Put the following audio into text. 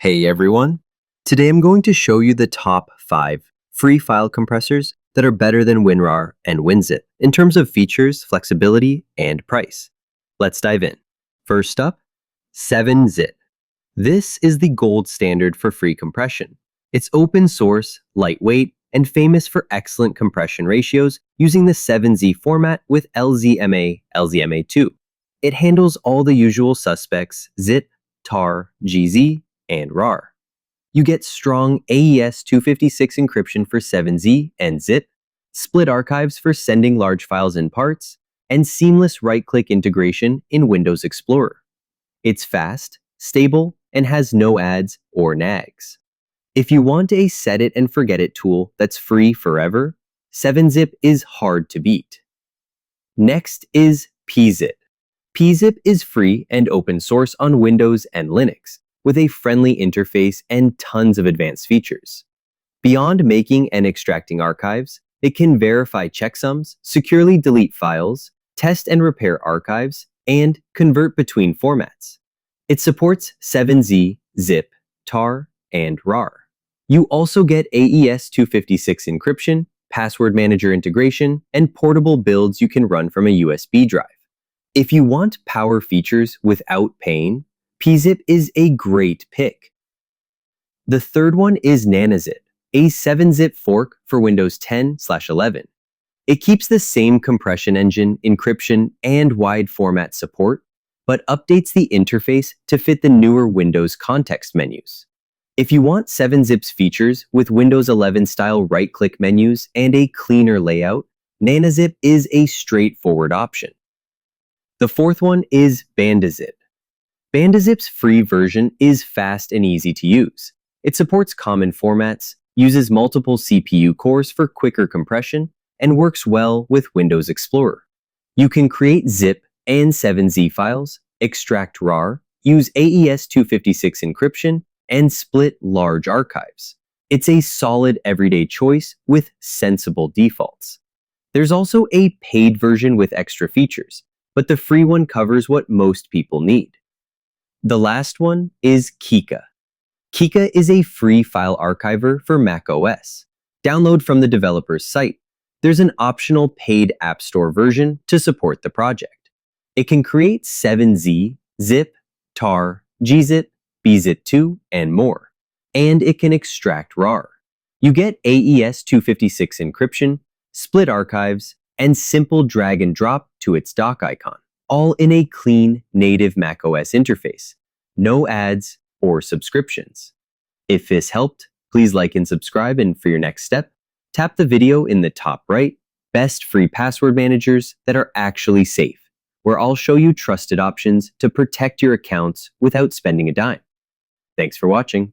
Hey everyone! Today I'm going to show you the top 5 free file compressors that are better than WinRAR and WinZip in terms of features, flexibility, and price. Let's dive in. First up, 7-zip. This is the gold standard for free compression. It's open source, lightweight, and famous for excellent compression ratios using the 7Z format with LZMA, LZMA2. It handles all the usual suspects zip, tar, GZ, and RAR. You get strong AES 256 encryption for 7Z and zip, split archives for sending large files in parts, and seamless right-click integration in Windows Explorer. It's fast, stable, and has no ads or nags. If you want a set-it-and-forget-it tool that's free forever, 7-zip is hard to beat. Next is peazip. Peazip is free and open source on Windows and Linux, with a friendly interface and tons of advanced features. Beyond making and extracting archives, it can verify checksums, securely delete files, test and repair archives, and convert between formats. It supports 7Z, zip, tar, and RAR. You also get AES 256 encryption, password manager integration, and portable builds you can run from a USB drive. If you want power features without paying, peazip is a great pick. The third one is nanozip, a 7-zip fork for Windows 10/11. It keeps the same compression engine, encryption, and wide format support, but updates the interface to fit the newer Windows context menus. If you want 7-zip's features with Windows 11 style right-click menus and a cleaner layout, nanozip is a straightforward option. The fourth one is bandizip. Bandizip's free version is fast and easy to use. It supports common formats, uses multiple CPU cores for quicker compression, and works well with Windows Explorer. You can create zip and 7Z files, extract RAR, use AES 256 encryption, and split large archives. It's a solid everyday choice with sensible defaults. There's also a paid version with extra features, but the free one covers what most people need. The last one is Kika. Kika is a free file archiver for macOS. Download from the developer's site. There's an optional paid App Store version to support the project. It can create 7Z, zip, tar, gzip, bzip2, and more. And it can extract RAR. You get AES 256 encryption, split archives, and simple drag and drop to its dock icon, all in a clean, native macOS interface. No ads or subscriptions. If this helped, please like and subscribe, and for your next step, tap the video in the top right, Best Free Password Managers that are actually safe, where I'll show you trusted options to protect your accounts without spending a dime. Thanks for watching.